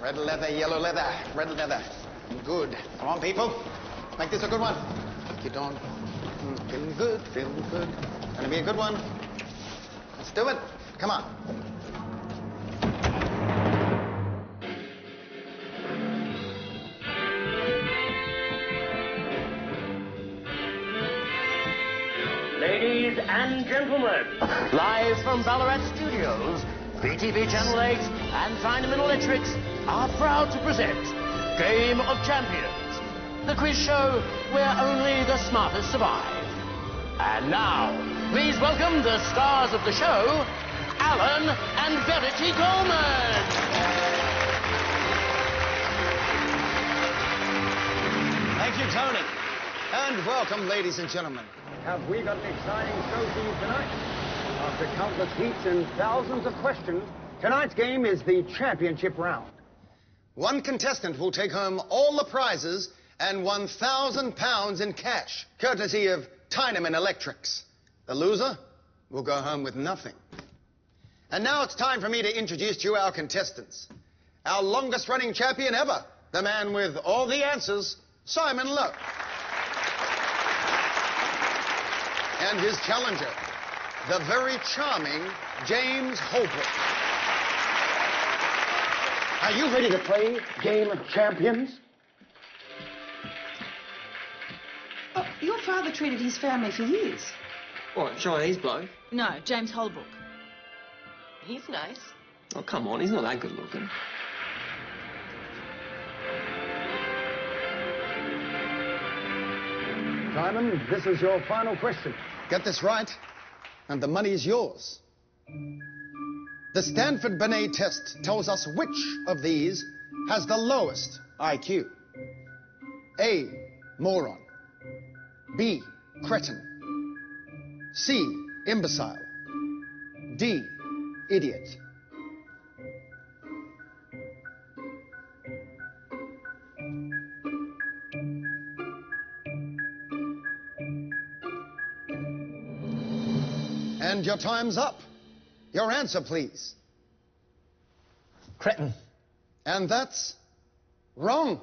Red leather, yellow leather, red leather. Good. Come on, people. Make this a good one. Thank you, Dawn. Feeling good, feeling good. Gonna be a good one. Let's do it. Come on. Ladies and gentlemen, live from Ballarat Studios, BTV Channel 8 and Dynamite Electrics are proud to present Game of Champions, the quiz show where only the smartest survive. And now, please welcome the stars of the show, Alan and Verity Coleman. Thank you, Tony. And welcome, ladies and gentlemen. Have we got an exciting show for you tonight? After countless heats and thousands of questions, tonight's game is the championship round. One contestant will take home all the prizes and £1,000 in cash, courtesy of Tyneman Electrics. The loser will go home with nothing. And now it's time for me to introduce to you our contestants. Our longest-running champion ever, the man with all the answers, Simon Lowe. And his challenger, the very charming James Holbrook. Are you ready to play Game of Champions? Oh, your father treated his family for years. What, Chinese bloke? No, James Holbrook. He's nice. Oh, come on, he's not that good looking. Simon, this is your final question. Get this right, and the money's yours. The Stanford Binet test tells us which of these has the lowest IQ. A, moron. B, cretin. C, imbecile. D, idiot. And your time's up. Your answer, please. Cretin. And that's wrong.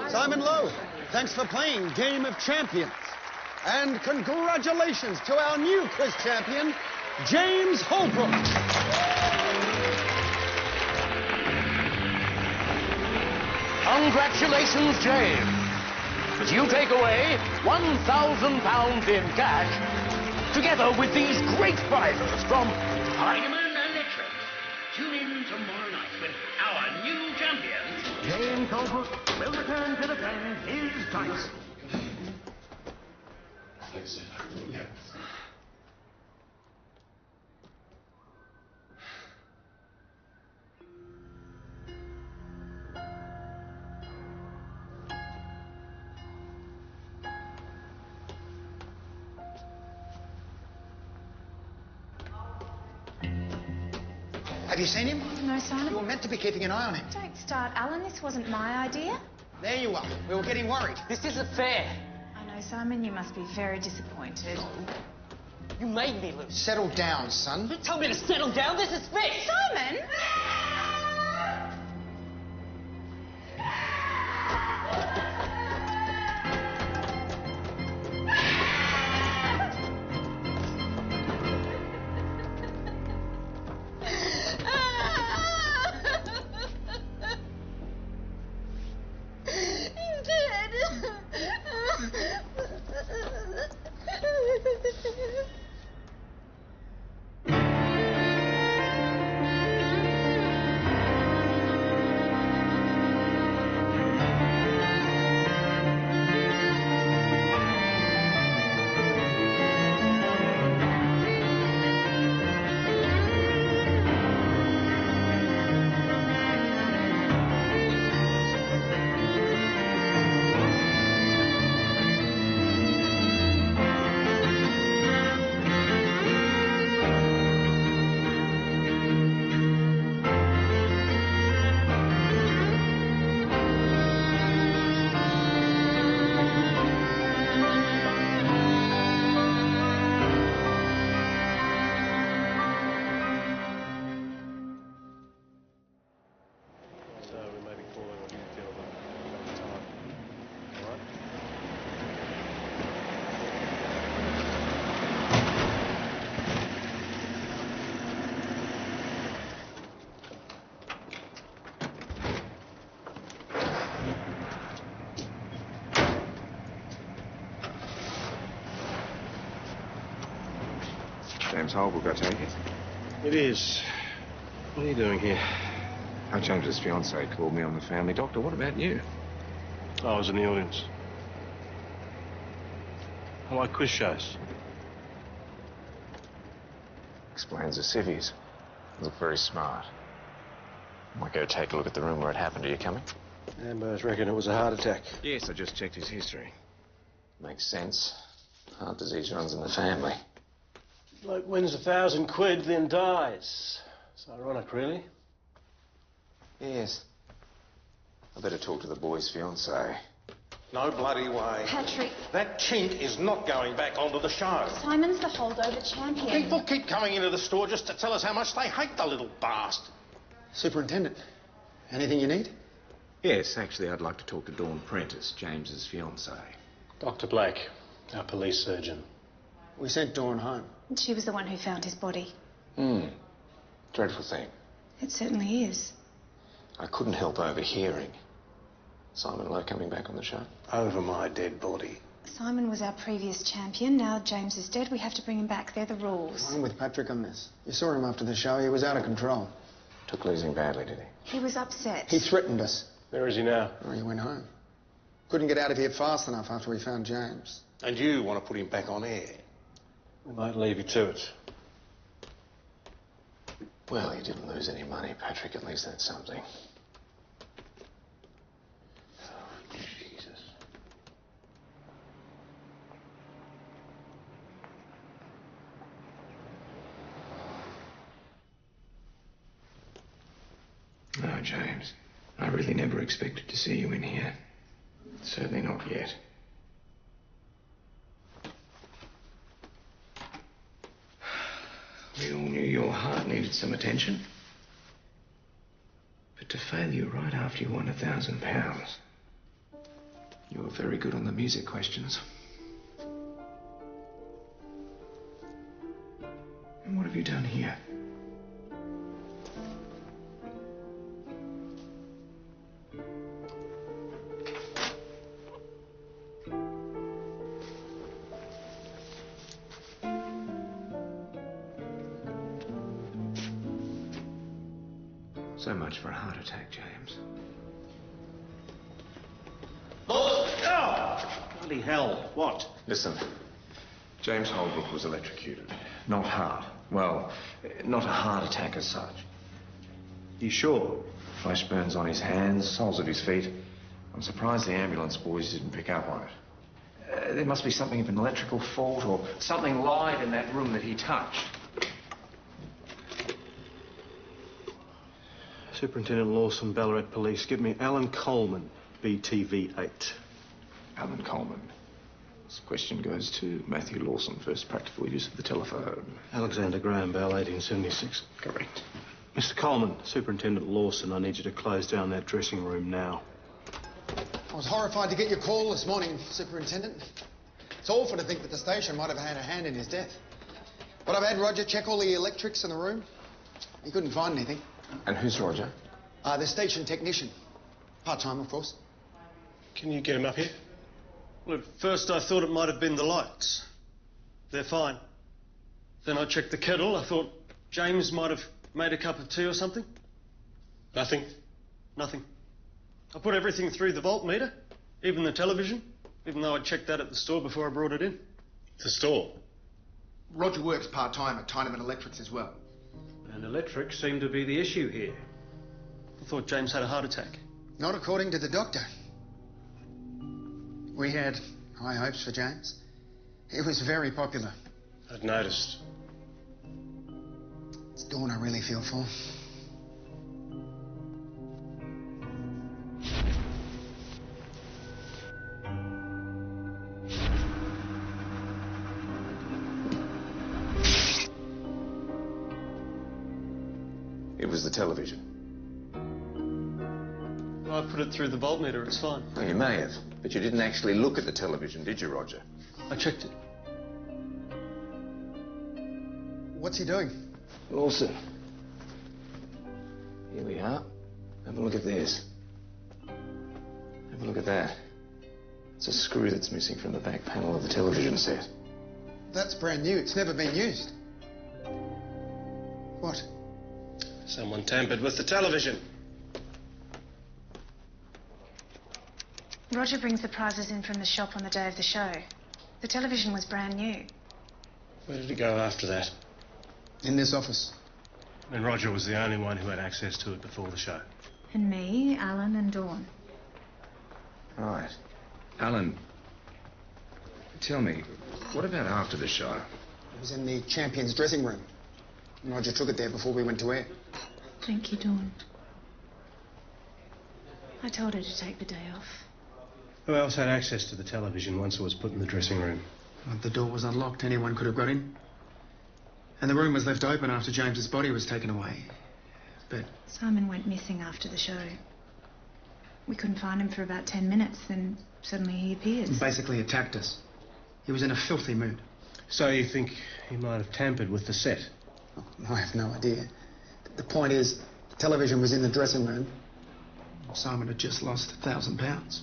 Simon Lowe, thanks for playing Game of Champions. And congratulations to our new quiz champion, James Holbrook. Congratulations, James. As you take away £1,000 in cash, together with these great prizes from Tyneman Electrics. Tune in tomorrow night when our new champion, James Holbrook, will return to defend his title. Have you seen him? No, Simon. You were meant to be keeping an eye on him. Don't start, Alan. This wasn't my idea. There you are. We were getting worried. This isn't fair. I know, Simon. You must be very disappointed. You made me lose. Settle down, son. You told me to settle down. This is fair. Simon! He's dead. James Holbrook, I take it. It is. What are you doing here? Our James's fiancée called me on the family. Doctor, what about you? I was in the audience. I like quiz shows. Explains the civvies. Look very smart. Might go take a look at the room where it happened. Are you coming? Ambers reckon it was a heart attack. Yes, I just checked his history. Makes sense. Heart disease runs in the family. Bloke wins £1,000, then dies. It's ironic, really. Yes. I better talk to the boy's fiancée. No bloody way. Patrick. That chink is not going back onto the show. Simon's the holdover champion. People keep coming into the store just to tell us how much they hate the little bastard. Superintendent, anything you need? Yes, actually, I'd like to talk to Dawn Prentice, James's fiancée. Dr. Blake, our police surgeon. We sent Dawn home. She was the one who found his body. Dreadful thing. It certainly is. I couldn't help overhearing. Simon Lowe coming back on the show? Over my dead body. Simon was our previous champion. Now James is dead. We have to bring him back. They're the rules. I'm with Patrick on this. You saw him after the show. He was out of control. Took losing badly, did he? He was upset. He threatened us. Where is he now? Oh, he went home. Couldn't get out of here fast enough after we found James. And you want to put him back on air? We might leave you to it. Well, he didn't lose any money, Patrick. At least that's something. Oh, Jesus. No, James. I really never expected to see you in here. Certainly not yet. We all knew your heart needed some attention. But to fail you right after you won £1,000. You were very good on the music questions. And what have you done here? So much for a heart attack, James. Oh! Bloody hell, what? Listen, James Holbrook was electrocuted. Not heart. Well, not a heart attack as such. You sure? Flesh burns on his hands, soles of his feet. I'm surprised the ambulance boys didn't pick up on it. There must be something of an electrical fault or something live in that room that he touched. Superintendent Lawson, Ballarat Police. Give me Alan Coleman, BTV8. Alan Coleman. This question goes to Matthew Lawson, first practical use of the telephone. Alexander Graham, Bell, 1876. Correct. Mr. Coleman, Superintendent Lawson, I need you to close down that dressing room now. I was horrified to get your call this morning, Superintendent. It's awful to think that the station might have had a hand in his death. But I've had Roger check all the electrics in the room. He couldn't find anything. And who's Roger? The station technician. Part-time, of course. Can you get him up here? Well, at first I thought it might have been the lights. They're fine. Then I checked the kettle. I thought James might have made a cup of tea or something. Nothing? Nothing. I put everything through the voltmeter, even the television, even though I checked that at the store before I brought it in. The store? Roger works part-time at Tyneman Electrics as well. And electric seemed to be the issue here. I thought James had a heart attack. Not according to the doctor. We had high hopes for James. He was very popular. I'd noticed. It's Dawn I really feel for. It was the television. I put it through the voltmeter, it's fine. Well, you may have, but you didn't actually look at the television, did you, Roger? I checked it. What's he doing? Lawson. Here we are. Have a look at this. Have a look at that. It's a screw that's missing from the back panel of the television set. That's brand new. It's never been used. What? Someone tampered with the television. Roger brings the prizes in from the shop on the day of the show. The television was brand new. Where did it go after that? In this office. And Roger was the only one who had access to it before the show. And me, Alan and Dawn. Right. Alan, tell me, what about after the show? It was in the champion's dressing room. And Roger took it there before we went to air. Thank you, Dawn. I told her to take the day off. Who else had access to the television once it was put in the dressing room? Well, the door was unlocked. Anyone could have got in. And the room was left open after James's body was taken away. But Simon went missing after the show. We couldn't find him for about 10 minutes, then suddenly he appears. he basically attacked us. He was in a filthy mood. So you think he might have tampered with the set? Oh, I have no idea. The point is, the television was in the dressing room. Simon had just lost £1,000.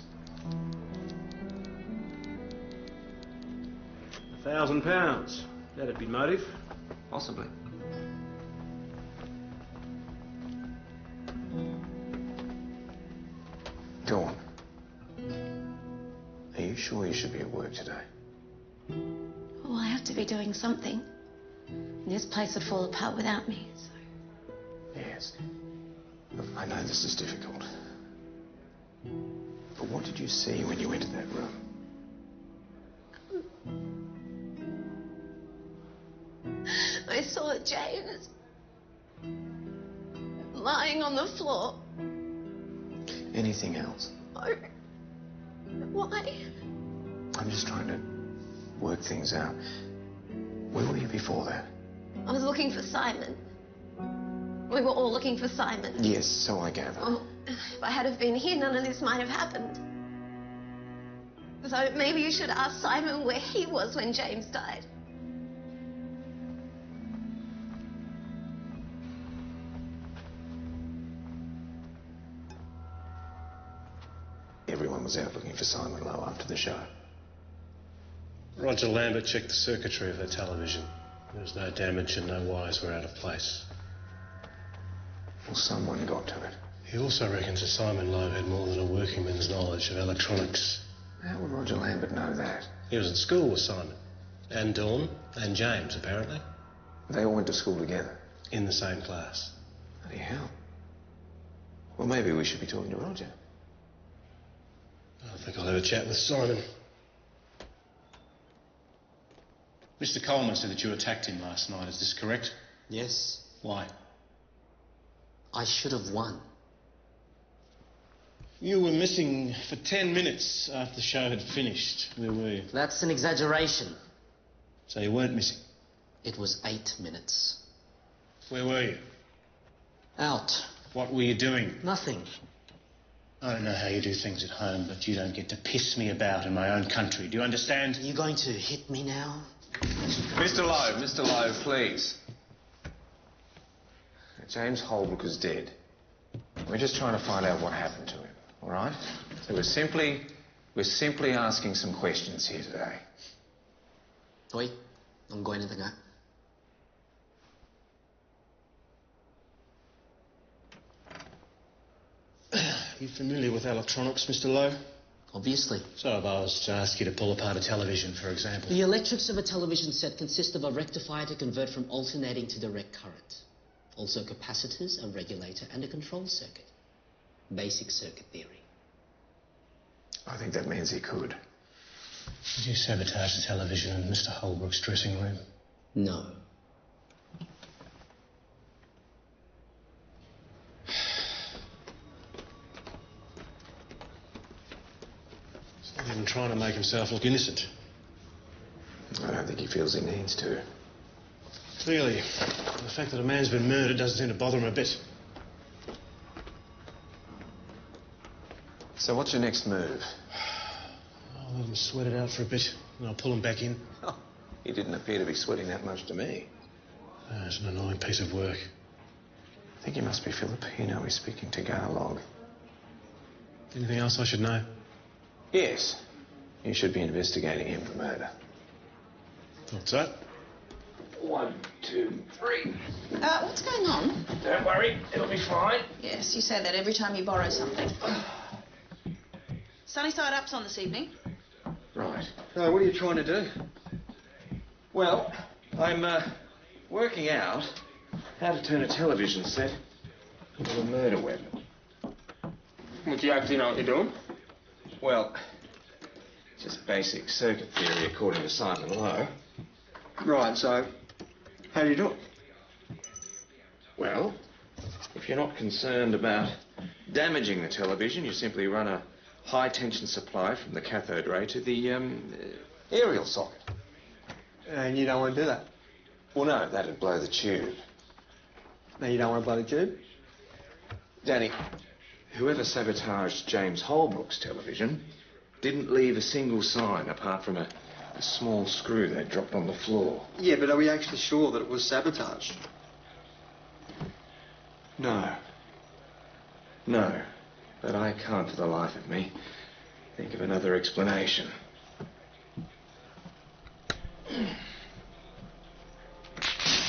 £1,000. That'd be motive. Possibly. Dawn, are you sure you should be at work today? Well, I have to be doing something. This place would fall apart without me, so... Yes. Look, I know this is difficult. But what did you see when you entered that room? I saw James lying on the floor. Anything else? Oh. Why? I'm just trying to work things out. Where were you before that? I was looking for Simon. We were all looking for Simon. Yes, so I gather. Oh, if I had have been here, none of this might have happened. So maybe you should ask Simon where he was when James died. Everyone was out looking for Simon Lowe after the show. Roger Lambert checked the circuitry of the television. There was no damage and no wires were out of place. Well, someone got to it. He also reckons that Simon Lowe had more than a workingman's knowledge of electronics. How would Roger Lambert know that? He was at school with Simon. And Dawn. And James, apparently. They all went to school together? In the same class. Bloody hell. Well, maybe we should be talking to Roger. I think I'll have a chat with Simon. Mr. Coleman said that you attacked him last night. Is this correct? Yes. Why? I should have won. You were missing for 10 minutes after the show had finished. Where were you? That's an exaggeration. So you weren't missing? It was 8 minutes. Where were you? Out. What were you doing? Nothing. I don't know how you do things at home, but you don't get to piss me about in my own country. Do you understand? Are you going to hit me now? Mr. Lowe, please. James Holbrook is dead. We're just trying to find out what happened to him, all right? So we're simply asking some questions here today. Oi, I'm going to the guy. You familiar with electronics, Mr. Lowe? Obviously. So if I was to ask you to pull apart a television, for example. The electrics of a television set consist of a rectifier to convert from alternating to direct current. Also capacitors, a regulator, and a control circuit. Basic circuit theory. I think that means he could. Did you sabotage the television in Mr. Holbrook's dressing room? No. He's not even trying to make himself look innocent. I don't think he feels he needs to. Clearly, the fact that a man's been murdered doesn't seem to bother him a bit. So what's your next move? I'll let him sweat it out for a bit, and I'll pull him back in. Oh, he didn't appear to be sweating that much to me. It's an annoying piece of work. I think he must be Filipino. He's speaking Tagalog. Anything else I should know? Yes. You should be investigating him for murder. Thought so. 1, 2, 3. What's going on? Don't worry, it'll be fine. Yes, you say that every time you borrow something. Sunny side up's on this evening. Right. So, what are you trying to do? Well, I'm working out how to turn a television set into a murder weapon. Would you actually know what you're doing? Well, just basic circuit theory according to Simon Lowe. Right, so how do you do it? Well, if you're not concerned about damaging the television, you simply run a high-tension supply from the cathode ray to the aerial socket. And you don't want to do that? Well, no, that'd blow the tube. No, you don't want to blow the tube? Danny, whoever sabotaged James Holbrook's television didn't leave a single sign apart from a small screw they dropped on the floor. Yeah, but are we actually sure that it was sabotaged? No. No. But I can't for the life of me think of another explanation.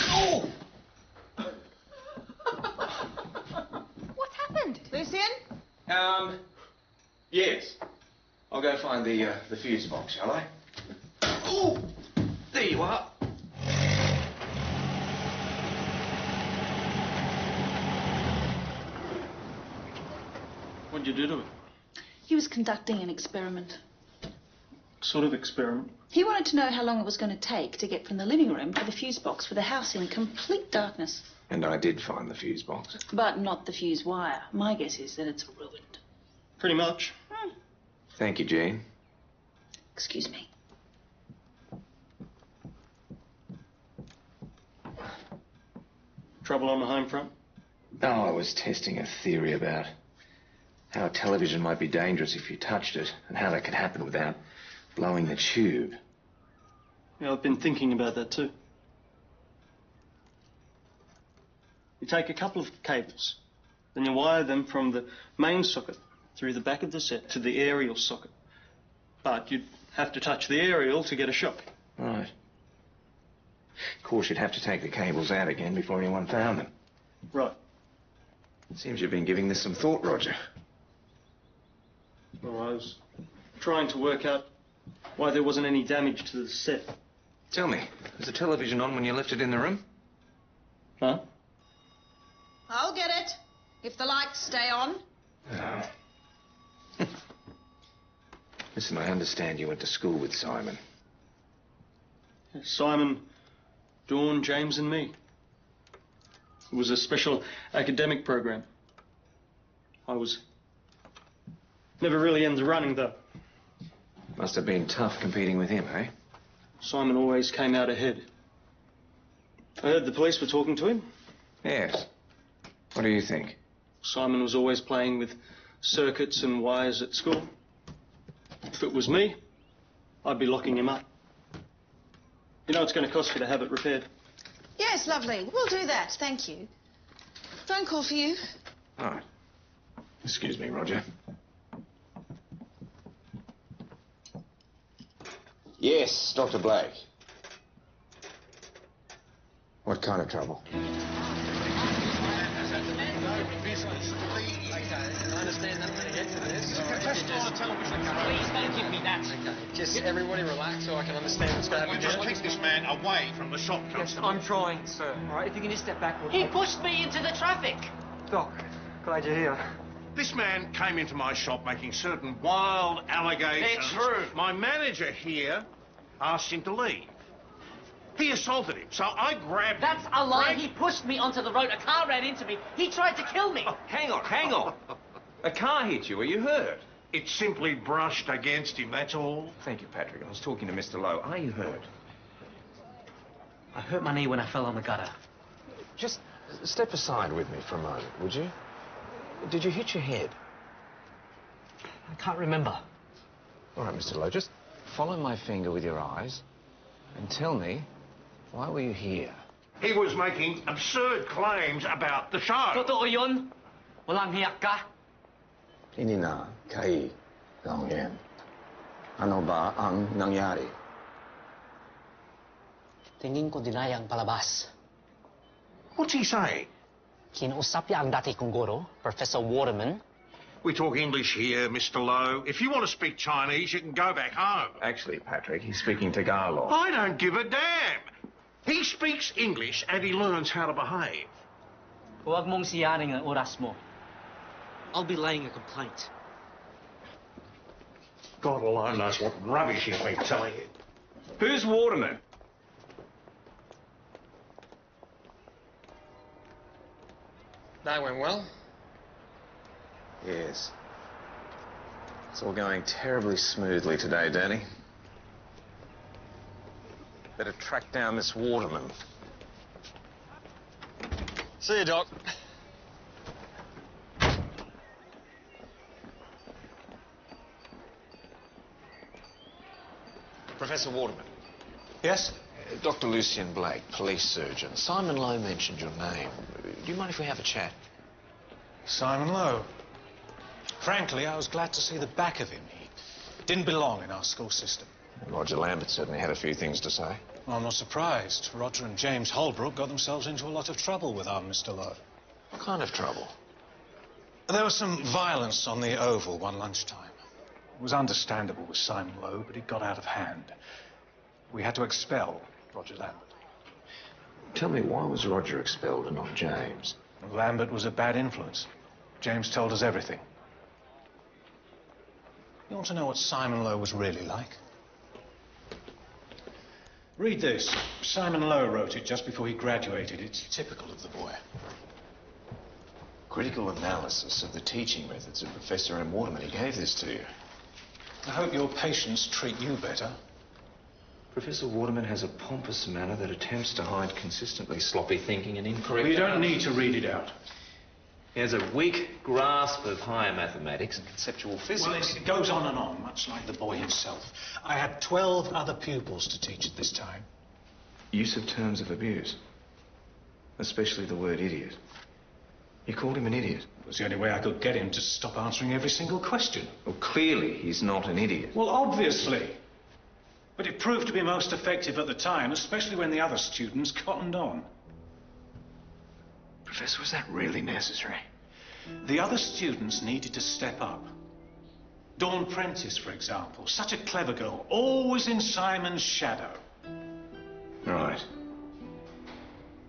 Oh! What happened? Lucien? Yes. I'll go find the fuse box, shall I? Oh! There you are. What'd you do to it? He was conducting an experiment. Sort of experiment. He wanted to know how long it was going to take to get from the living room to the fuse box with the house in complete darkness. And I did find the fuse box. But not the fuse wire. My guess is that it's ruined. Pretty much. Thank you, Jane. Excuse me. Trouble on the home front? Oh, I was testing a theory about how a television might be dangerous if you touched it, and how that could happen without blowing the tube. Yeah, I've been thinking about that too. You take a couple of cables, then you wire them from the main socket through the back of the set to the aerial socket. But you'd have to touch the aerial to get a shock. Right. Of course, you'd have to take the cables out again before anyone found them. Right. Seems you've been giving this some thought, Roger. Well, I was trying to work out why there wasn't any damage to the set. Tell me, was the television on when you left it in the room? Huh? I'll get it, if the lights stay on. Oh. Listen, I understand you went to school with Simon. Simon, Dawn, James and me. It was a special academic program. I was never really in the running, though. Must have been tough competing with him, eh? Simon always came out ahead. I heard the police were talking to him. Yes. What do you think? Simon was always playing with circuits and wires at school. If it was me, I'd be locking him up. You know it's going to cost you to have it repaired. Yes, lovely. We'll do that. Thank you. Phone call for you. All right. Excuse me, Roger. Yes, Dr. Blake. What kind of trouble? Please don't give me that. Just everybody relax so I can understand what's going on. Just keep this man away from the shop, Constable. I'm trying, sir. All right, if you can just step back. He pushed me into the traffic. Doc, glad you're here. This man came into my shop making certain wild allegations. They're true. My manager here asked him to leave. He assaulted him, so I grabbed That's him. a lie. He pushed me onto the road. A car ran into me. He tried to kill me. Hang on. A car hit you. Are you hurt? It simply brushed against him, that's all. Thank you, Patrick. I was talking to Mr. Lowe. Are you hurt? I hurt my knee when I fell on the gutter. Just step aside with me for a moment, would you? Did you hit your head? I can't remember. All right, Mr. Lowe, just follow my finger with your eyes and tell me, why were you here? He was making absurd claims about the show. Totoo yun. Walang hiyak ka. Hindi na kay Long-Yan. Ano ba ang nangyari? Tingin ko dinayang palabas. What's he saying? Kinausap niya ang dati kong guro, Professor Waterman. We talk English here, Mr. Lowe. If you want to speak Chinese, you can go back home. Actually, Patrick, he's speaking Tagalog. I don't give a damn. He speaks English and he learns how to behave. Huwag mong siyaning ang oras mo. I'll be laying a complaint. God alone knows what rubbish he's been telling you. Who's Waterman? That went well. Yes. It's all going terribly smoothly today, Danny. Better track down this Waterman. See you, Doc. Professor Waterman. Yes? Dr. Lucien Blake, police surgeon. Simon Lowe mentioned your name. Do you mind if we have a chat? Simon Lowe. Frankly, I was glad to see the back of him. He didn't belong in our school system. Roger Lambert certainly had a few things to say. Well, I'm not surprised. Roger and James Holbrook got themselves into a lot of trouble with our Mr. Lowe. What kind of trouble? There was some violence on the Oval one lunchtime. It was understandable with Simon Lowe, but it got out of hand. We had to expel Roger Lambert. Tell me, why was Roger expelled and not James? Lambert was a bad influence. James told us everything. You want to know what Simon Lowe was really like? Read this. Simon Lowe wrote it just before he graduated. It's typical of the boy. Critical analysis of the teaching methods of Professor M. Waterman. He gave this to you. I hope your patients treat you better. Professor Waterman has a pompous manner that attempts to hide consistently sloppy thinking and incorrect... We don't need to read it out. He has a weak grasp of higher mathematics and conceptual physics. Well, it goes on, much like the boy himself. I had 12 other pupils to teach at this time. Use of terms of abuse. Especially the word idiot. You called him an idiot. It was the only way I could get him to stop answering every single question. Well, clearly he's not an idiot. Well, obviously. But it proved to be most effective at the time, especially when the other students cottoned on. Professor, was that really necessary? The other students needed to step up. Dawn Prentice, for example, such a clever girl, always in Simon's shadow. Right.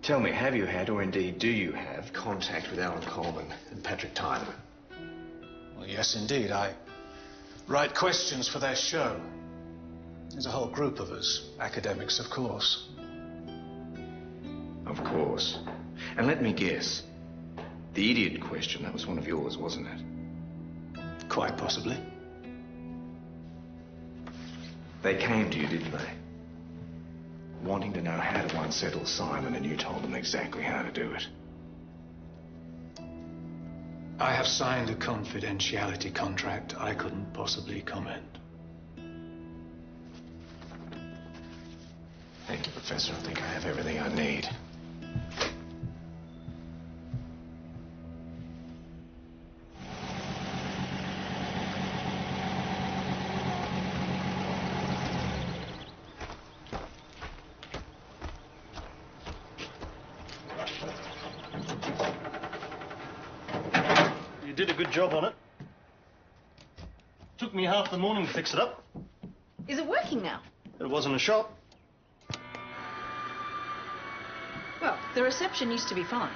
Tell me, have you had, or indeed do you have, contact with Alan Coleman and Patrick Tyler? Well, yes, indeed. I write questions for their show. There's a whole group of us, academics, of course. Of course. And let me guess, the idiot question, that was one of yours, wasn't it? Quite possibly. They came to you, didn't they? Wanting to know how to unsettle Simon, and you told them exactly how to do it. I have signed a confidentiality contract. I couldn't possibly comment. Thank you, Professor. I think I have everything I need. You did a good job on it. Took me half the morning to fix it up. Is it working now? It wasn't a shop. Well, the reception used to be fine.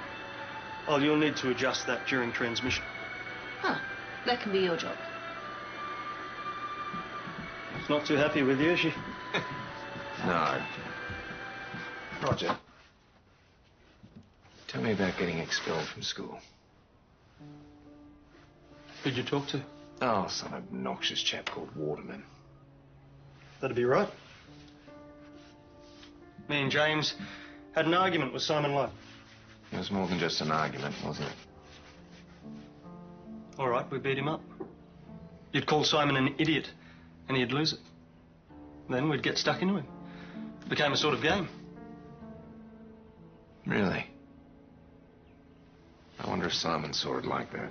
Oh, you'll need to adjust that during transmission. Huh. That can be your job. She's not too happy with you, is she? No. Roger, tell me about getting expelled from school. Who'd you talk to? Oh, some obnoxious chap called Waterman. That'd be right. Me and James had an argument with Simon Lowe. It was more than just an argument, wasn't it? All right, we beat him up. You'd call Simon an idiot, and he'd lose it. Then we'd get stuck into him. It became a sort of game. Really? I wonder if Simon saw it like that.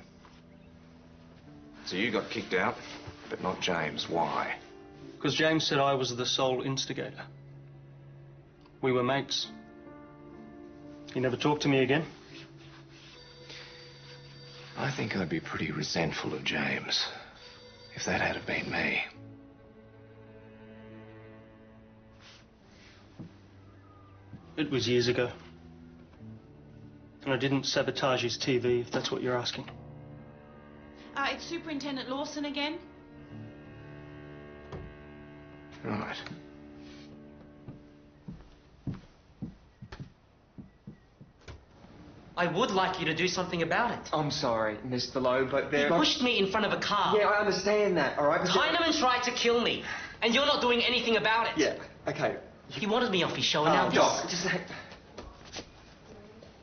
So you got kicked out, but not James. Why? Because James said I was the sole instigator. We were mates. You never talked to me again? I think I'd be pretty resentful of James if that had have been me. It was years ago. And I didn't sabotage his TV, if that's what you're asking. It's Superintendent Lawson again. Right. I would like you to do something about it. I'm sorry, Mr. Lowe, but there... He pushed me in front of a car. Yeah, I understand that, all right? But Heinemann tried to kill me, and you're not doing anything about it. Yeah, okay. He wanted me off his show, and now this... Doc, just...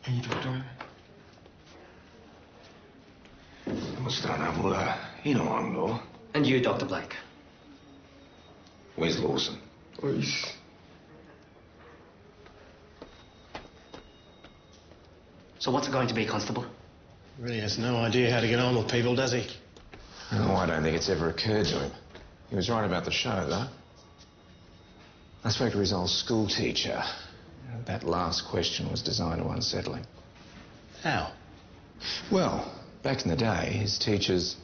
Can you talk to him? And you, Dr. Blake. Where's Lawson? So what's it going to be, Constable? Really has no idea how to get on with people, does he? No, I don't think it's ever occurred to him. He was right about the show, though. I spoke to his old school teacher. That last question was designed to unsettle him. How? Well, back in the day, his teacher's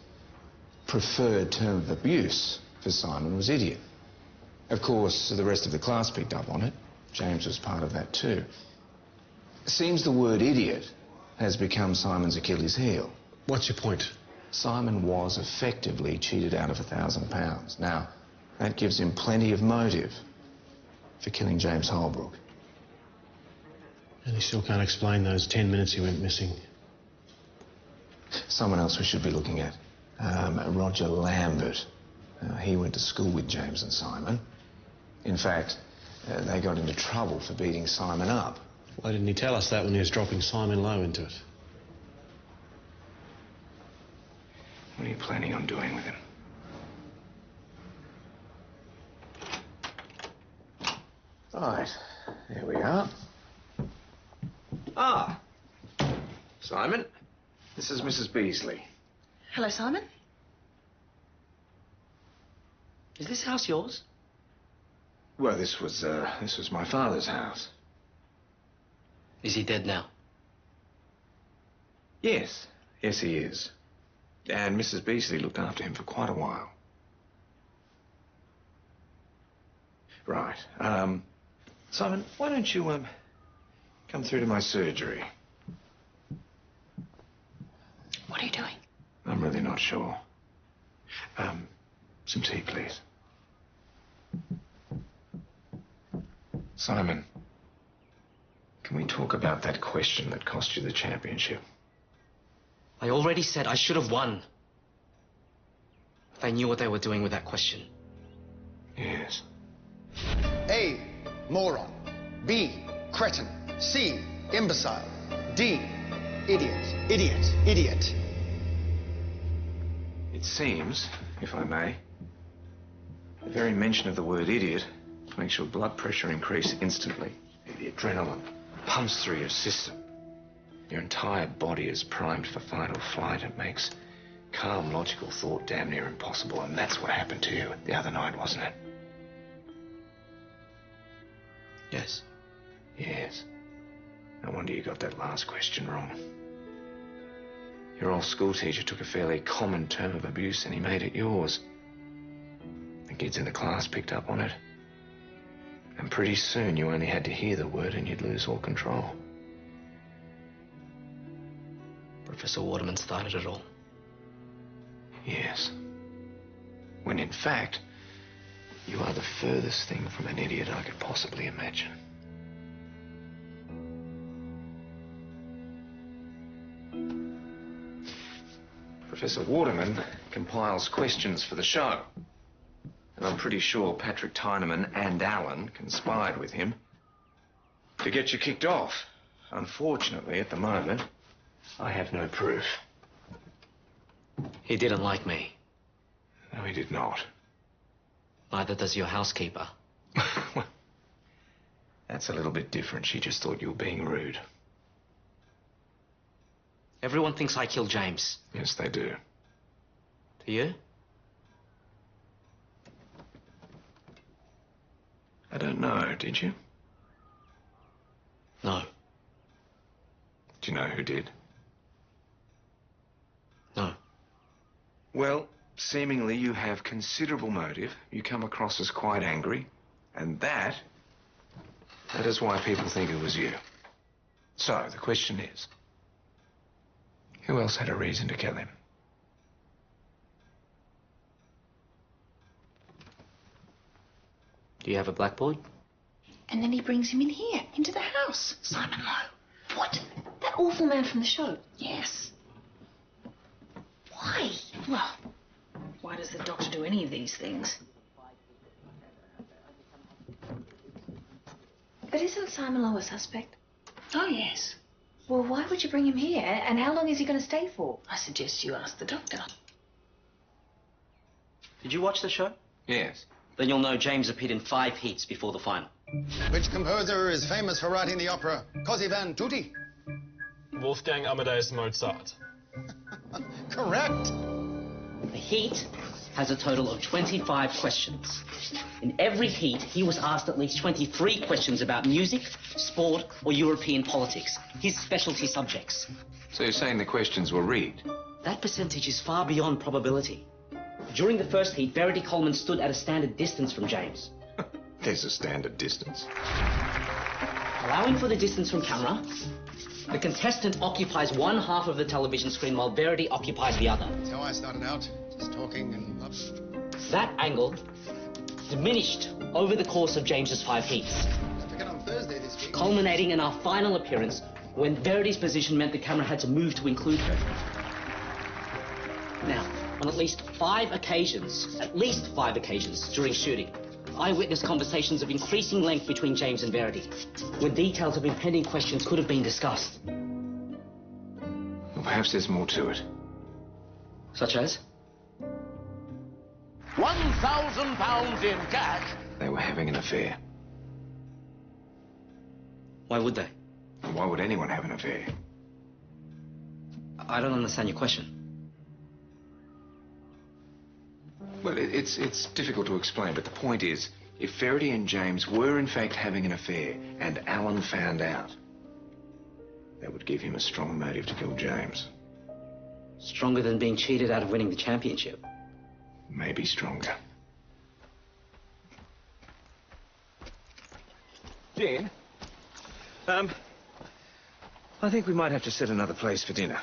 preferred term of abuse for Simon was idiot. Of course, the rest of the class picked up on it. James was part of that too. Seems the word idiot has become Simon's Achilles heel. What's your point? Simon was effectively cheated out of £1,000. Now, that gives him plenty of motive for killing James Holbrook. And he still can't explain those 10 minutes he went missing. Someone else we should be looking at. Roger Lambert. He went to school with James and Simon. In fact, they got into trouble for beating Simon up. Why didn't he tell us that when he was dropping Simon Lowe into it? What are you planning on doing with him? Right, there we are. Ah, Simon, this is Mrs. Beasley. Hello, Simon. Is this house yours? Well, this was my father's house. Is he dead now? Yes, yes he is. And Mrs. Beasley looked after him for quite a while. Right, Simon, why don't you, come through to my surgery? What are you doing? I'm really not sure. Some tea, please. Simon, can we talk about that question that cost you the championship? I already said I should have won. They knew what they were doing with that question. Yes. A, moron. B, cretin. C, imbecile. D, idiot, idiot, idiot. It seems, if I may, the very mention of the word idiot makes your blood pressure increase instantly. The adrenaline pumps through your system. Your entire body is primed for fight or flight. It makes calm, logical thought damn near impossible, and that's what happened to you the other night, wasn't it? Yes. Yes. No wonder you got that last question wrong. Your old school teacher took a fairly common term of abuse and he made it yours. The kids in the class picked up on it. And pretty soon you only had to hear the word and you'd lose all control. Professor Waterman started it all. Yes. When in fact, you are the furthest thing from an idiot I could possibly imagine. Professor Waterman compiles questions for the show. And I'm pretty sure Patrick Tyneman and Alan conspired with him to get you kicked off. Unfortunately, at the moment, I have no proof. He didn't like me. No, he did not. Neither does your housekeeper. That's a little bit different. She just thought you were being rude. Everyone thinks I killed James. Yes, they do. Do you? I don't know, did you? No. Do you know who did? No. Well, seemingly you have considerable motive. You come across as quite angry. And that is why people think it was you. So, the question is, who else had a reason to kill him? Do you have a blackboard? And then he brings him in here, into the house. Simon Lowe. What? That awful man from the show? Yes. Why? Well, why does the Doctor do any of these things? But isn't Simon Lowe a suspect? Oh, yes. Well, why would you bring him here? And how long is he going to stay for? I suggest you ask the Doctor. Did you watch the show? Yes. Then you'll know James appeared in 5 heats before the final. Which composer is famous for writing the opera Così fan tutti? Wolfgang Amadeus Mozart. Correct. The heat has a total of 25 questions. In every heat, he was asked at least 23 questions about music, sport, or European politics, his specialty subjects. So you're saying the questions were rigged? That percentage is far beyond probability. During the first heat, Verity Coleman stood at a standard distance from James. There's a standard distance. Allowing for the distance from camera, the contestant occupies one half of the television screen while Verity occupies the other. That's how I started out, just talking and love. That angle diminished over the course of James's 5 heats, On Thursday this week. culminating in our final appearance when Verity's position meant the camera had to move to include her. Now, on at least 5 occasions during shooting, I witnessed conversations of increasing length between James and Verity, where details of impending questions could have been discussed. Well, perhaps there's more to it. Such as? £1,000 in cash. They were having an affair. Why would they? And why would anyone have an affair? I don't understand your question. Well, it's difficult to explain, but the point is, if Verity and James were in fact having an affair and Alan found out, that would give him a strong motive to kill James. Stronger than being cheated out of winning the championship. Maybe stronger. Dean, I think we might have to set another place for dinner.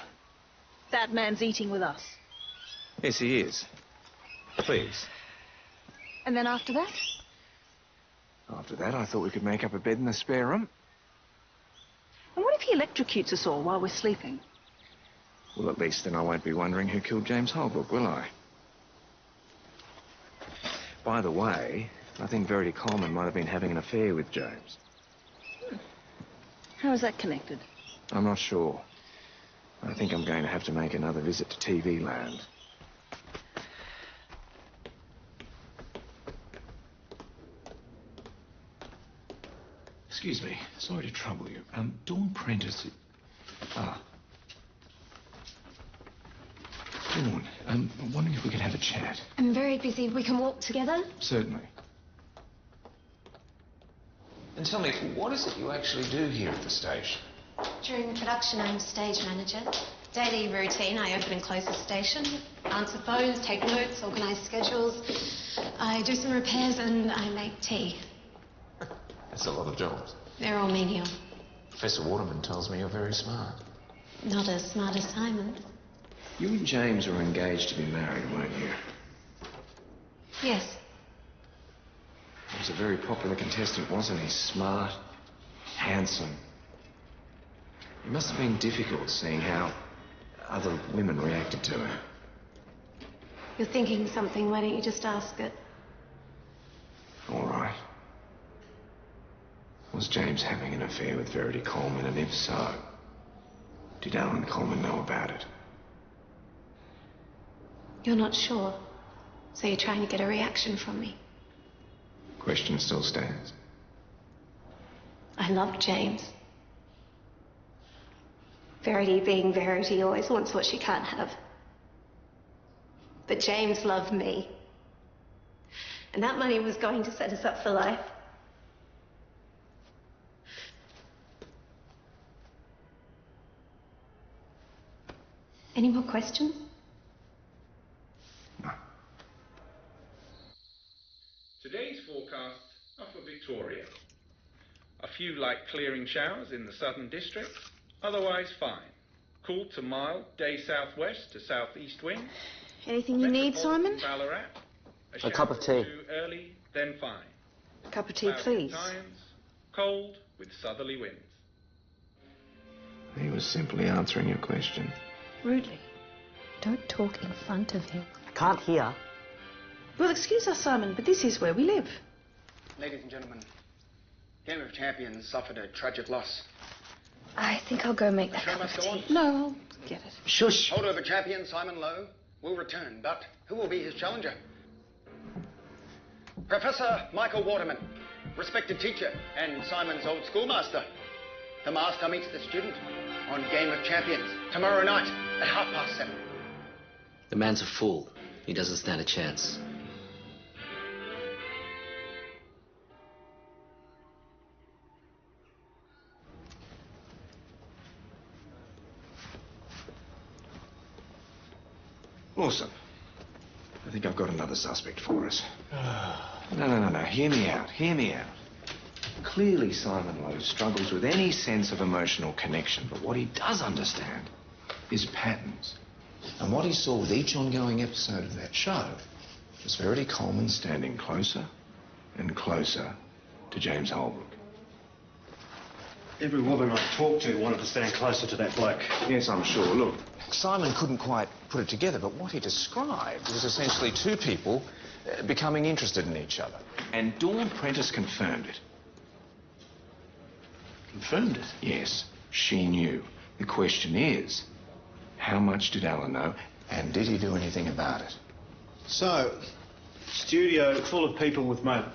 That man's eating with us. Yes, he is. Please. And then after that? After that, I thought we could make up a bed in the spare room. And what if he electrocutes us all while we're sleeping? Well, at least then I won't be wondering who killed James Holbrook, will I? By the way, I think Verity Coleman might have been having an affair with James. How is that connected? I'm not sure. I think I'm going to have to make another visit to TV Land. Excuse me. Sorry to trouble you. Dawn Prentice... Ah. Dawn, I'm wondering if we could have a chat. I'm very busy. We can walk together? Certainly. And tell me, what is it you actually do here at the station? During the production, I'm stage manager. Daily routine, I open and close the station, answer phones, take notes, organise schedules. I do some repairs and I make tea. That's a lot of jobs. They're all menial. Professor Waterman tells me you're very smart. Not as smart as Simon. You and James were engaged to be married, weren't you? Yes. He was a very popular contestant, wasn't he? Smart, handsome. It must have been difficult seeing how other women reacted to him. You're thinking something, why don't you just ask it? All right. Was James having an affair with Verity Coleman, and if so, did Alan Coleman know about it? You're not sure, so you're trying to get a reaction from me. Question still stands. I love James. Verity being Verity always wants what she can't have. But James loved me. And that money was going to set us up for life. Any more questions? Today's forecasts are for Victoria. A few light clearing showers in the southern districts, otherwise fine. Cool to mild, day southwest to southeast winds. Anything you need, Simon? Ballarat, A cup of tea. too early, then fine. A cup of tea, Cloudy at please. times, cold with southerly winds. He was simply answering your question. Rudely. Don't talk in front of him. I can't hear. Well, excuse us, Simon, but this is where we live. Ladies and gentlemen, Game of Champions suffered a tragic loss. I think I'll go make The that show cup of must go on. tea. No, I'll get it. Shush. Holder champion Simon Lowe will return, but who will be his challenger? Professor Michael Waterman, respected teacher and Simon's old schoolmaster. The master meets the student on Game of Champions tomorrow night at 7:30. The man's a fool. He doesn't stand a chance. Awesome. I think I've got another suspect for us. No. Hear me out. Clearly, Simon Lowe struggles with any sense of emotional connection, but what he does understand is patterns. And what he saw with each ongoing episode of that show was Verity Coleman standing closer and closer to James Holbrook. Every woman I talked to wanted to stand closer to that bloke. Yes, I'm sure. Look, Simon couldn't quite put it together, but what he described was essentially two people becoming interested in each other. And Dawn Prentice confirmed it. Confirmed it? Yes, she knew. The question is, how much did Alan know, and did he do anything about it? So, studio full of people with motive.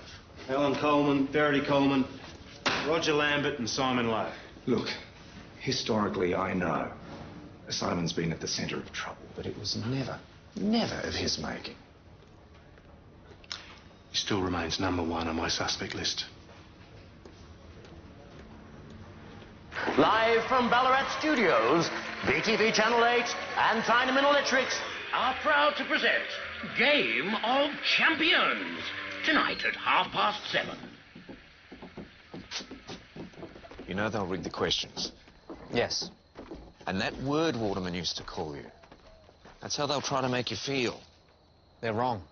Alan Coleman, Verity Coleman, Roger Lambert and Simon Lowe. Look, historically, I know Simon's been at the centre of trouble, but it was never of his making. He still remains number one on my suspect list. Live from Ballarat Studios, BTV Channel 8 and Chinaman Electrics are proud to present Game of Champions, tonight at 7:30. You know they'll rig the questions. Yes. And that word Waterman used to call you. That's how they'll try to make you feel. They're wrong.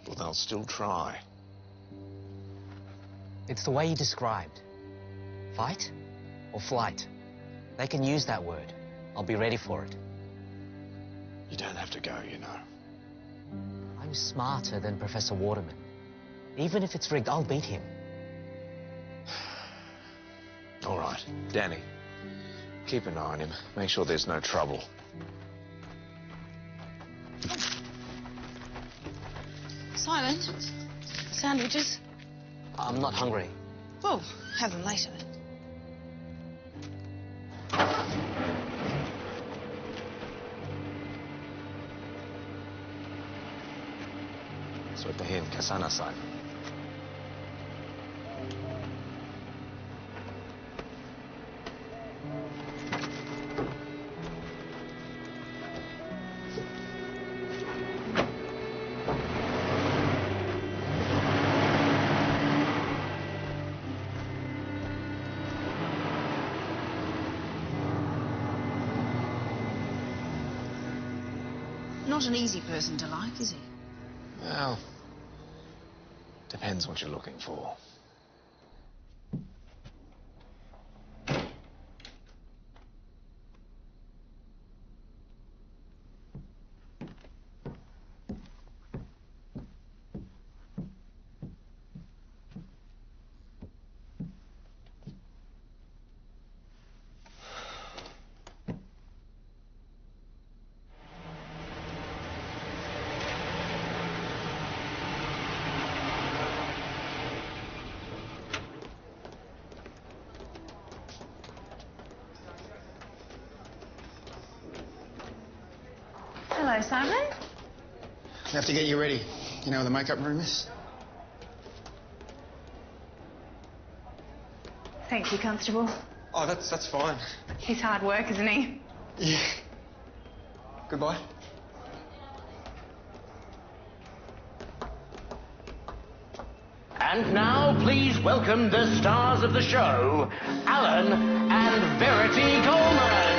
Well, they'll still try. It's the way you described. Fight or flight. They can use that word. I'll be ready for it. You don't have to go, you know. I'm smarter than Professor Waterman. Even if it's rigged, I'll beat him. All right, Danny, keep an eye on him. Make sure there's no trouble. Simon, sandwiches? I'm not hungry. Well, have them later. Suertehin, kasana-san. Not an easy person to like, is he? Well, depends what you're looking for. Hello, Simon. I have to get you ready. You know where the makeup room is? Thank you, Constable. Oh, that's fine. He's hard work, isn't he? Yeah. Goodbye. And now, please welcome the stars of the show, Alan and Verity Coleman.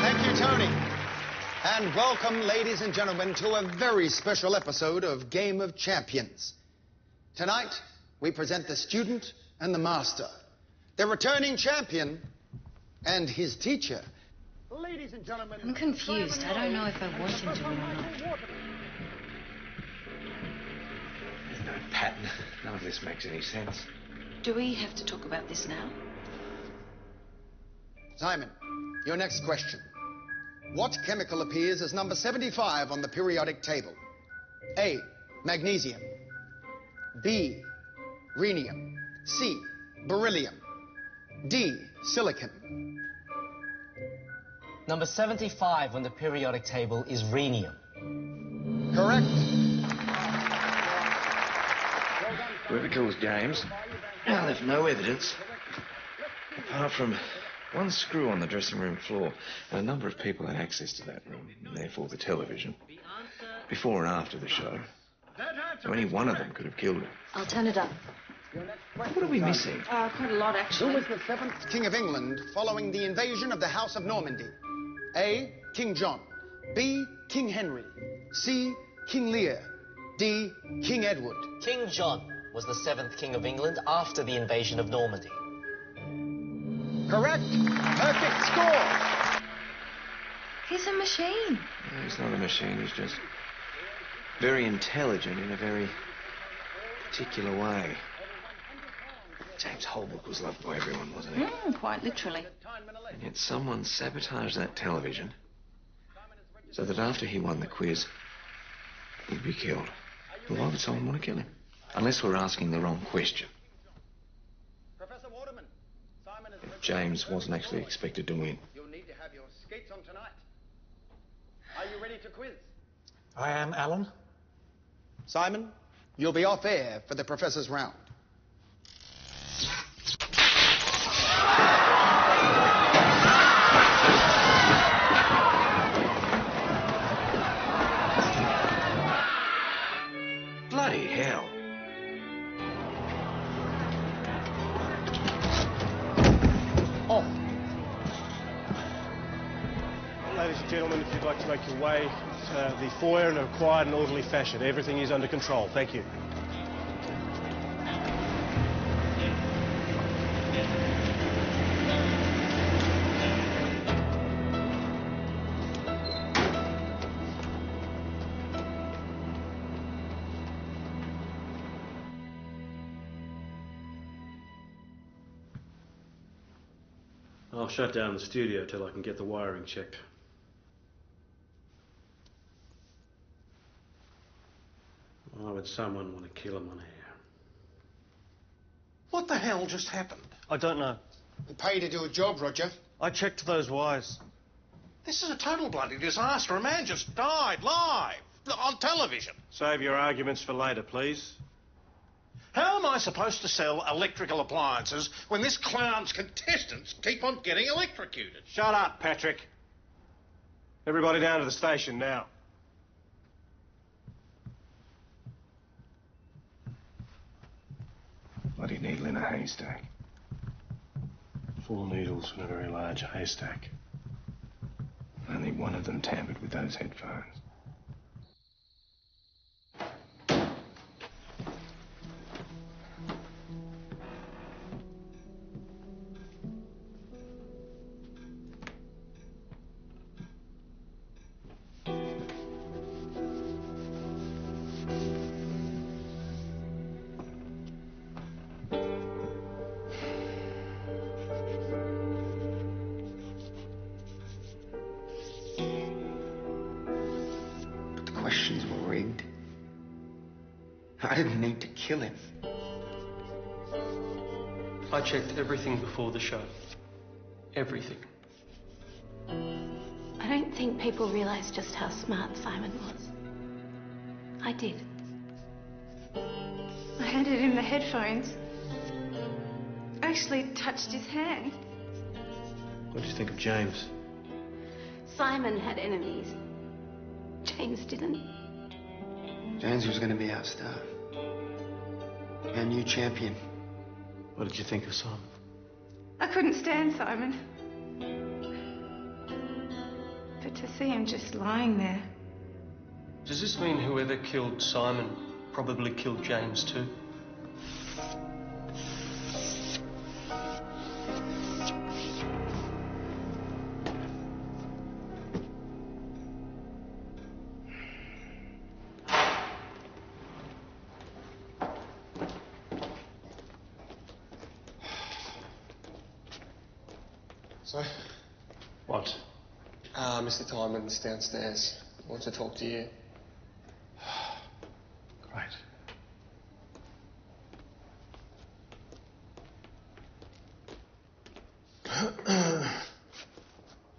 Thank you, Tony. And welcome, ladies and gentlemen, to a very special episode of Game of Champions. Tonight, we present the student and the master, the returning champion and his teacher. Ladies and gentlemen... I'm confused. I don't know if I want him to win or not. There's no pattern. None of this makes any sense. Do we have to talk about this now? Simon, your next question. What chemical appears as number 75 on the periodic table? A, magnesium. B, rhenium. C, beryllium. D, silicon. Number 75 on the periodic table is rhenium. Correct. Whoever kills James left no evidence apart from one screw on the dressing room floor, and a number of people had access to that room, and therefore the television, before and after the show. So any one of them could have killed him. I'll turn it up. What are we missing? Quite a lot, actually. Who was the 7th King of England following the invasion of the House of Normandy? A, King John. B, King Henry. C, King Lear. D, King Edward. King John was the 7th King of England after the invasion of Normandy. Correct. Perfect score. He's a machine. No, he's not a machine. He's just very intelligent in a very particular way. James Holbrook was loved by everyone, wasn't he? Quite literally. And yet someone sabotaged that television so that after he won the quiz, he'd be killed. But why would someone want to kill him? Unless we're asking the wrong question. If James wasn't actually expected to win. You'll need to have your skates on tonight. Are you ready to quiz? I am, Alan. Simon, you'll be off air for the professor's round. Bloody hell. Off. Ladies and gentlemen, if you'd like to make your way to the foyer in a quiet and orderly fashion. Everything is under control. Thank you. I'll shut down the studio till I can get the wiring checked. Why would someone want to kill him on air? What the hell just happened? I don't know. We pay you to do a job, Roger. I checked those wires. This is a total bloody disaster. A man just died live on television. Save your arguments for later, please. How am I supposed to sell electrical appliances when this clown's contestants keep on getting electrocuted? Shut up, Patrick. Everybody down to the station now. Bloody needle in a haystack. 4 needles in a very large haystack. Only one of them tampered with those headphones. Questions were rigged. I didn't need to kill him. I checked everything before the show. Everything. I don't think people realise just how smart Simon was. I did. I handed him the headphones. actually touched his hand. What do you think of James? Simon had enemies. James didn't. James was going to be our star. Our new champion. What did you think of Simon? I couldn't stand Simon. But to see him just lying there. Does this mean whoever killed Simon probably killed James too? So? What? Mr. Timon's downstairs. Wants to talk to you. Great.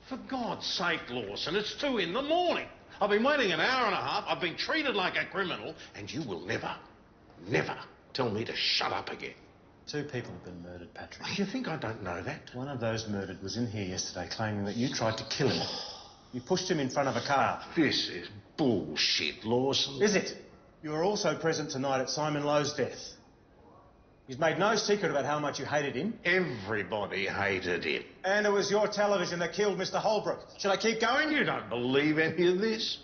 For God's sake, Lawson, it's 2 in the morning. I've been waiting an hour and a half. I've been treated like a criminal, and you will never, never tell me to shut up again. 2 people have been murdered, Patrick. You think I don't know that? One of those murdered was in here yesterday claiming that you tried to kill him. You pushed him in front of a car. This is bullshit, Lawson. Is it? You were also present tonight at Simon Lowe's death. He's made no secret about how much you hated him. Everybody hated him. And it was your television that killed Mr. Holbrook. Shall I keep going? You don't believe any of this?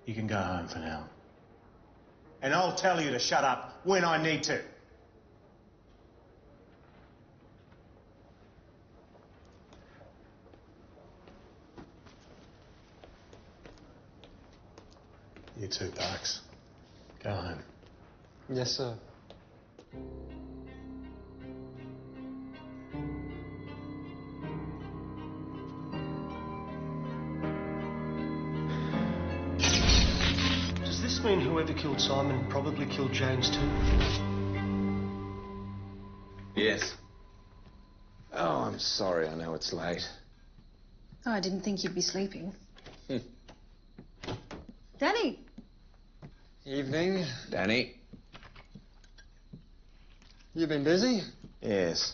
You can go home for now. And I'll tell you to shut up when I need to. You too, Parks. Go home. Yes, sir. Does this mean whoever killed Simon probably killed James too? Yes. Oh, I'm sorry. I know it's late. Oh, I didn't think you'd be sleeping. Danny! Evening. Danny? You been busy? Yes.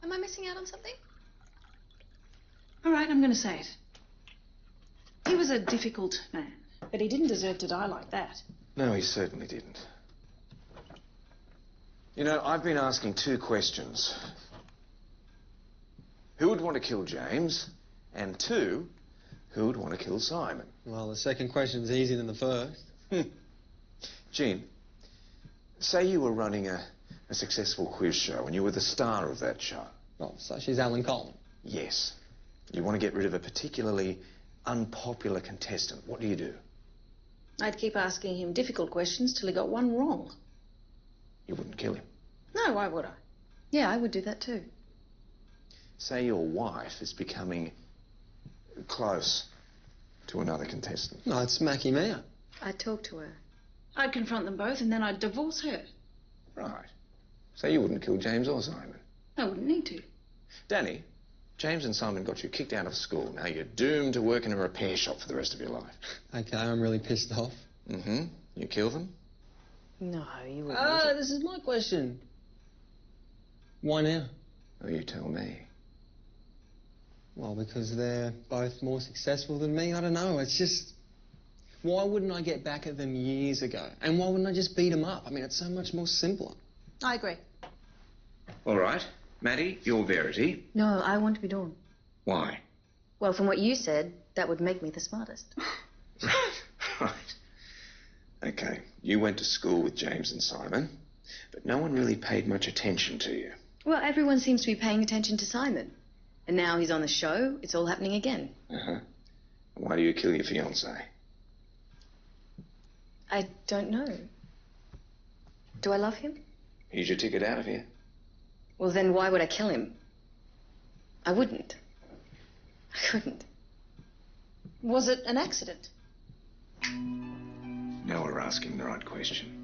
Am I missing out on something? All right, I'm going to say it. He was a difficult man, but he didn't deserve to die like that. No, he certainly didn't. You know, I've been asking 2 questions. Who would want to kill James? And 2, who would want to kill Simon? Well, the second question's easier than the first. Jean, say you were running a successful quiz show and you were the star of that show. Oh, so she's Alan Coleman. Yes. You want to get rid of a particularly unpopular contestant. What do? I'd keep asking him difficult questions till he got one wrong. You wouldn't kill him. No, why would I? Yeah, I would do that too. Say your wife is becoming close to another contestant. No, I'd smack him out. I'd talk to her. I'd confront them both and then I'd divorce her. Right. Say you wouldn't kill James or Simon. I wouldn't need to. Danny, James and Simon got you kicked out of school. Now you're doomed to work in a repair shop for the rest of your life. Okay, I'm really pissed off. Mm-hmm. You kill them? No, you wouldn't. Ah, this is my question. Why now? Oh, you tell me. Well, because they're both more successful than me. I don't know. It's just... Why wouldn't I get back at them years ago? And why wouldn't I just beat them up? I mean, it's so much more simpler. I agree. All right. Maddie, you're Verity. No, I want to be Dawn. Why? Well, from what you said, that would make me the smartest. Right. Okay. You went to school with James and Simon, but no one really paid much attention to you. Well, everyone seems to be paying attention to Simon. And now he's on the show, it's all happening again. Uh-huh. Why do you kill your fiancé? I don't know. Do I love him? He's your ticket out of here. Well, then why would I kill him? I wouldn't. I couldn't. Was it an accident? Now we're asking the right question.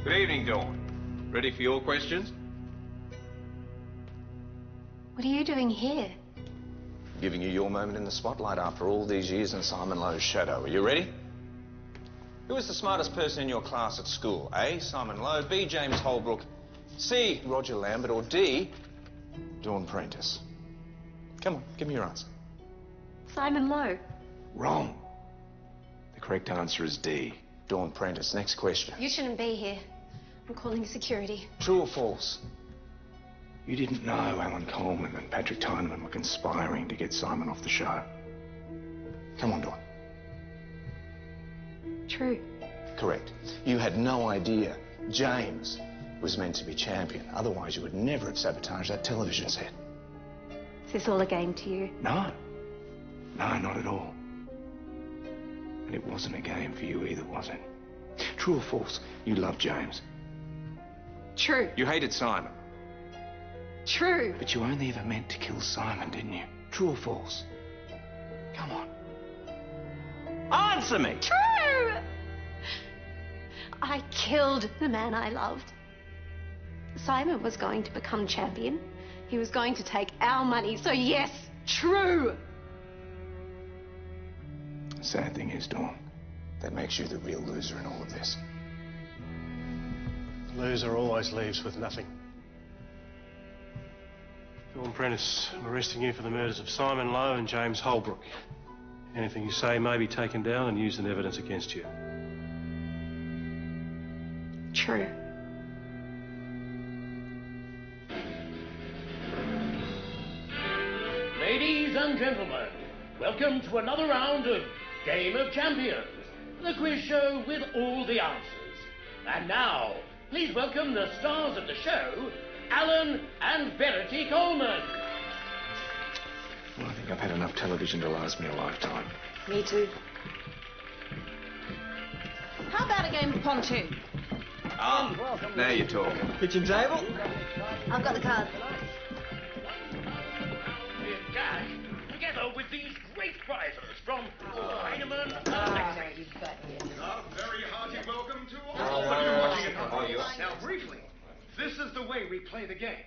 Good evening, Dawn. Ready for your questions? What are you doing here? Giving you your moment in the spotlight after all these years in Simon Lowe's shadow. Are you ready? Who was the smartest person in your class at school? A, Simon Lowe, B, James Holbrook, C, Roger Lambert, or D, Dawn Prentice? Come on, give me your answer. Simon Lowe. Wrong. The correct answer is D, Dawn Prentice. Next question. You shouldn't be here. I'm calling security. True or false? You didn't know Alan Coleman and Patrick Tyneman were conspiring to get Simon off the show. Come on, Dawn. True. Correct. You had no idea James was meant to be champion. Otherwise, you would never have sabotaged that television set. Is this all a game to you? No. No, not at all. And it wasn't a game for you either, was it? True or false? You loved James. True. You hated Simon. True. But you only ever meant to kill Simon, didn't you? True or false? Come on. Answer me! True! I killed the man I loved. Simon was going to become champion. He was going to take our money, so yes, true! The sad thing is, Dawn, that makes you the real loser in all of this. Loser always leaves with nothing. Dawn Prentice, I'm arresting you for the murders of Simon Lowe and James Holbrook. Anything you say may be taken down and used in evidence against you. True. Ladies and gentlemen, welcome to another round of Game of Champions, the quiz show with all the answers. And now, please welcome the stars of the show, Alan and Verity Coleman. Well, I think I've had enough television to last me a lifetime. Me too. How about a game of pontoon? Ah, now you're talking. Kitchen table? I've got the cards. Cash, together with these great prizes from Heinemann and A very hearty welcome to all of you watching at home. Now, briefly, this is the way we play the game.